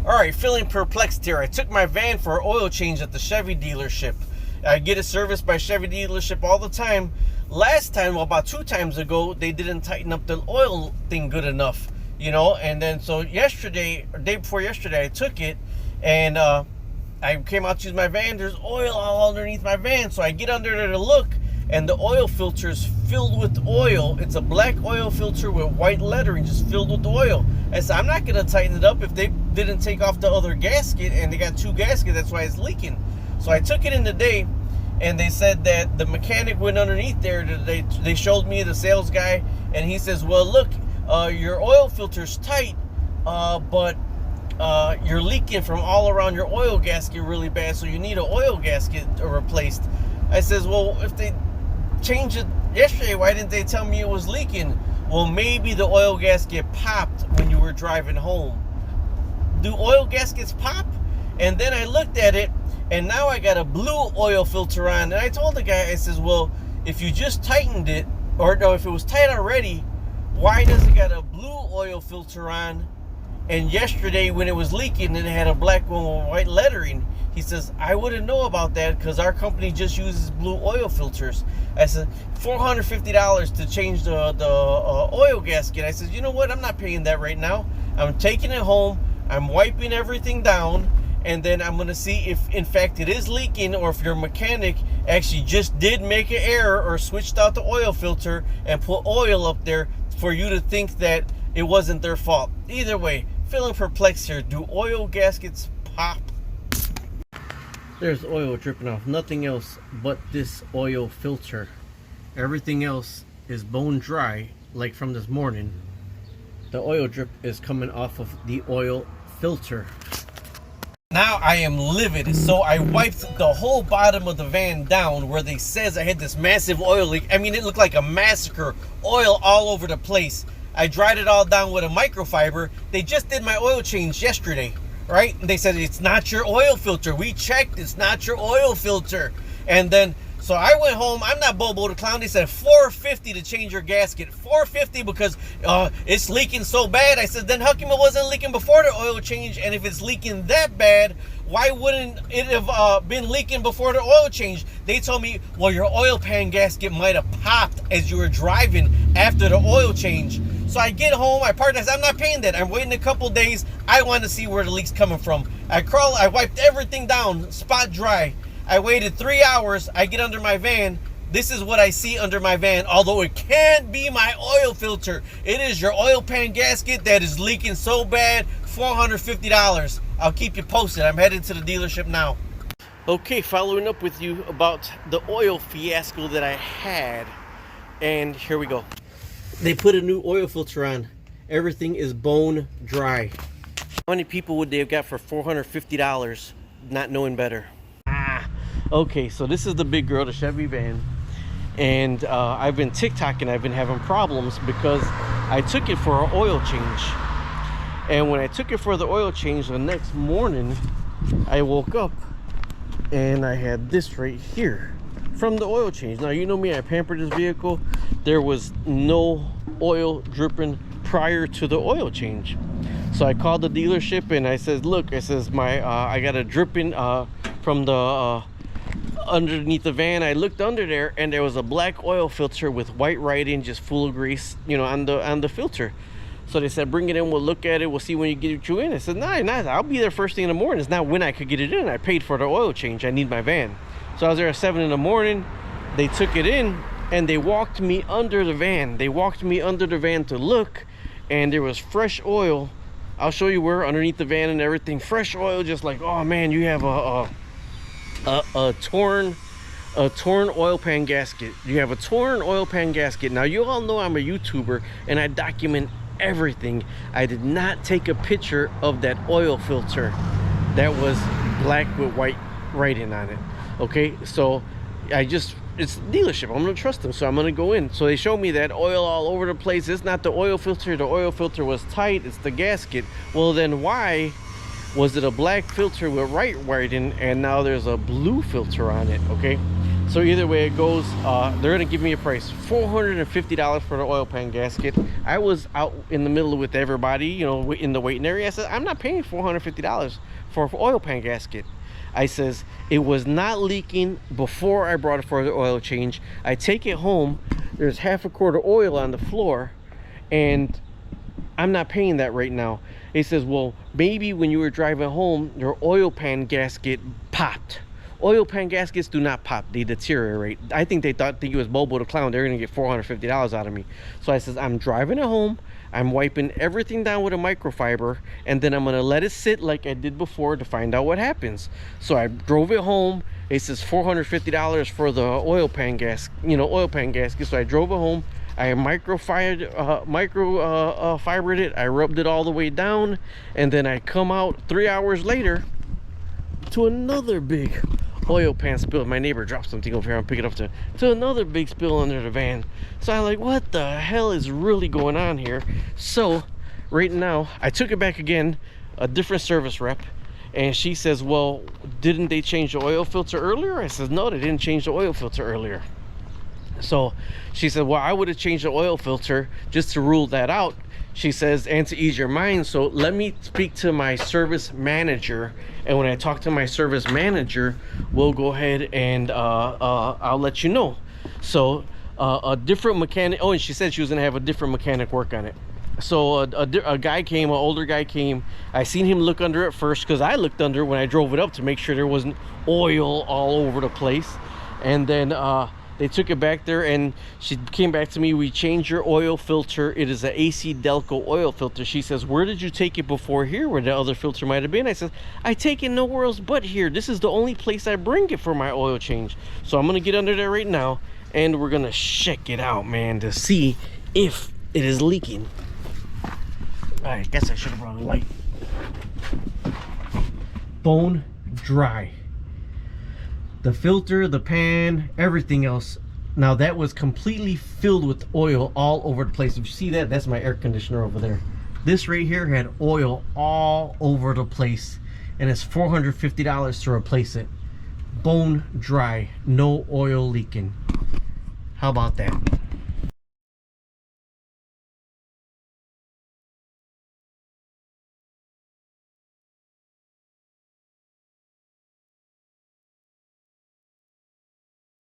Alright, feeling perplexed here. I took my van for an oil change at the Chevy dealership. I get it serviced by Chevy dealership all the time. Last time, well, about 2 times ago, they didn't tighten up the oil thing good enough, you know. And then so yesterday, or day before yesterday, I took it, and I came out to use my van. There's oil all underneath my van, so I get under there to look, and the oil filter is filled with oil. It's a black oil filter with white lettering, just filled with oil. I said, I'm not gonna tighten it up if they didn't take off the other gasket, and they got 2 gaskets, that's why it's leaking. So I took it in today, and they said that the mechanic went underneath there. They showed me the sales guy, and he says, well, look, your oil filter's tight, but you're leaking from all around your oil gasket really bad, so you need an oil gasket replaced. I says, well, if they changed it yesterday, why didn't they tell me it was leaking? Well, maybe the oil gasket popped when you were driving home. Do oil gaskets pop? And then I looked at it, and now I got a blue oil filter on. And I told the guy, I says, well, if you just tightened it, or no, if it was tight already, why does it got a blue oil filter on? And yesterday when it was leaking, it had a black one with white lettering. He says, I wouldn't know about that because our company just uses blue oil filters. I said, $450 to change the oil gasket. I said, you know what? I'm not paying that right now. I'm taking it home. I'm wiping everything down. And then I'm going to see if, in fact, it is leaking, or if your mechanic actually just did make an error or switched out the oil filter and put oil up there for you to think that it wasn't their fault. Either way, feeling perplexed here. Do oil gaskets pop? There's oil dripping off. Nothing else but this oil filter. Everything else is bone dry, like from this morning. The oil drip is coming off of the oil filter. Now I am livid, so I wiped the whole bottom of the van down where they says I had this massive oil leak. I mean, it looked like a massacre. Oil all over the place. I dried it all down with a microfiber. They just did my oil change yesterday, right? And they said, it's not your oil filter. We checked, it's not your oil filter. And then, so I went home. I'm not Bobo the Clown. They said $450 to change your gasket. $450 because it's leaking so bad. I said, then how come it wasn't leaking before the oil change? And if it's leaking that bad, why wouldn't it have been leaking before the oil change? They told me, well, your oil pan gasket might have popped as you were driving after the oil change. So I get home, I park, I said, I'm not paying that. I'm waiting a couple days. I want to see where the leak's coming from. I wiped everything down, spot dry. I waited 3 hours. I get under my van. This is what I see under my van. Although it can't be my oil filter, it is your oil pan gasket that is leaking so bad. $450. I'll keep you posted. I'm headed to the dealership now. Okay, following up with you about the oil fiasco that I had. And here we go. They put a new oil filter on. Everything is bone dry. How many people would they have got for $450 not knowing better? Okay, so this is the big girl, the Chevy van. And I've been TikToking. I've been having problems because I took it for an oil change. And when I took it for the oil change, the next morning, I woke up and I had this right here from the oil change. Now, you know me, I pampered this vehicle. There was no oil dripping prior to the oil change. So I called the dealership and I said, look, I says, I got a dripping from the underneath the van. I looked under there and there was a black oil filter with white writing, just full of grease, you know, on the filter. So they said, bring it in, we'll look at it, we'll see when you get you in. I said, nah, I'll be there first thing in the morning. It's not when I could get it in. I paid for the oil change. I need my van. So I was there at 7 in the morning. They took it in and they walked me under the van. They walked me under the van to look, and there was fresh oil. I'll show you where, underneath the van and everything. Fresh oil, just like, oh man, you have a torn oil pan gasket. You have a torn oil pan gasket. Now, you all know I'm a YouTuber and I document everything. I did not take a picture of that oil filter that was black with white writing on it. Okay, so it's dealership. I'm gonna trust them, so I'm gonna go in. So they showed me that oil all over the place. It's not the oil filter. The oil filter was tight. It's the gasket. Well, then why was it a black filter with white writing and now there's a blue filter on it? Okay, So either way it goes, they're gonna give me a price, $450 for the oil pan gasket. I was out in the middle with everybody, you know, in the waiting area. I said, I'm not paying $450 for an oil pan gasket. I says, it was not leaking before I brought it for the oil change. I take it home, there's half a quart of oil on the floor, and I'm not paying that right now. He says, well, maybe when you were driving home, your oil pan gasket popped. Oil pan gaskets do not pop, they deteriorate. I think they thought it was Bobo the Clown. They're gonna get $450 out of me. So I says, I'm driving it home, I'm wiping everything down with a microfiber, and then I'm gonna let it sit like I did before to find out what happens. So I drove it home. It says $450 for the oil pan gas, you know, oil pan gasket. So I drove it home, I microfibered it, I rubbed it all the way down, and then I come out 3 hours later to another big oil pan spill. My neighbor dropped something over here, I'm picking it up to another big spill under the van. So I'm like, what the hell is really going on here? So right now I took it back again, a different service rep, and she says, well, didn't they change the oil filter earlier? I said, no, they didn't change the oil filter earlier. So she said, well, I would have changed the oil filter just to rule that out. She says, and to ease your mind, so let me speak to my service manager, and when I talk to my service manager, we'll go ahead and I'll let you know. So a different mechanic, oh, and she said she was gonna have a different mechanic work on it. So a guy came, an older guy came. I seen him look under it first, because I looked under when I drove it up to make sure there wasn't oil all over the place. And then they took it back there, and she came back to me. We changed your oil filter. It is an AC Delco oil filter. She says, where did you take it before here, where the other filter might have been? I said, I take it nowhere else but here. This is the only place I bring it for my oil change. So I'm gonna get under there right now, and we're gonna check it out, man, to see if it is leaking. I guess I should have brought a light. Bone dry. The filter, the pan, everything else. Now that was completely filled with oil all over the place. If you see that, that's my air conditioner over there. This right here had oil all over the place, and it's $450 to replace it. Bone dry, no oil leaking. How about that?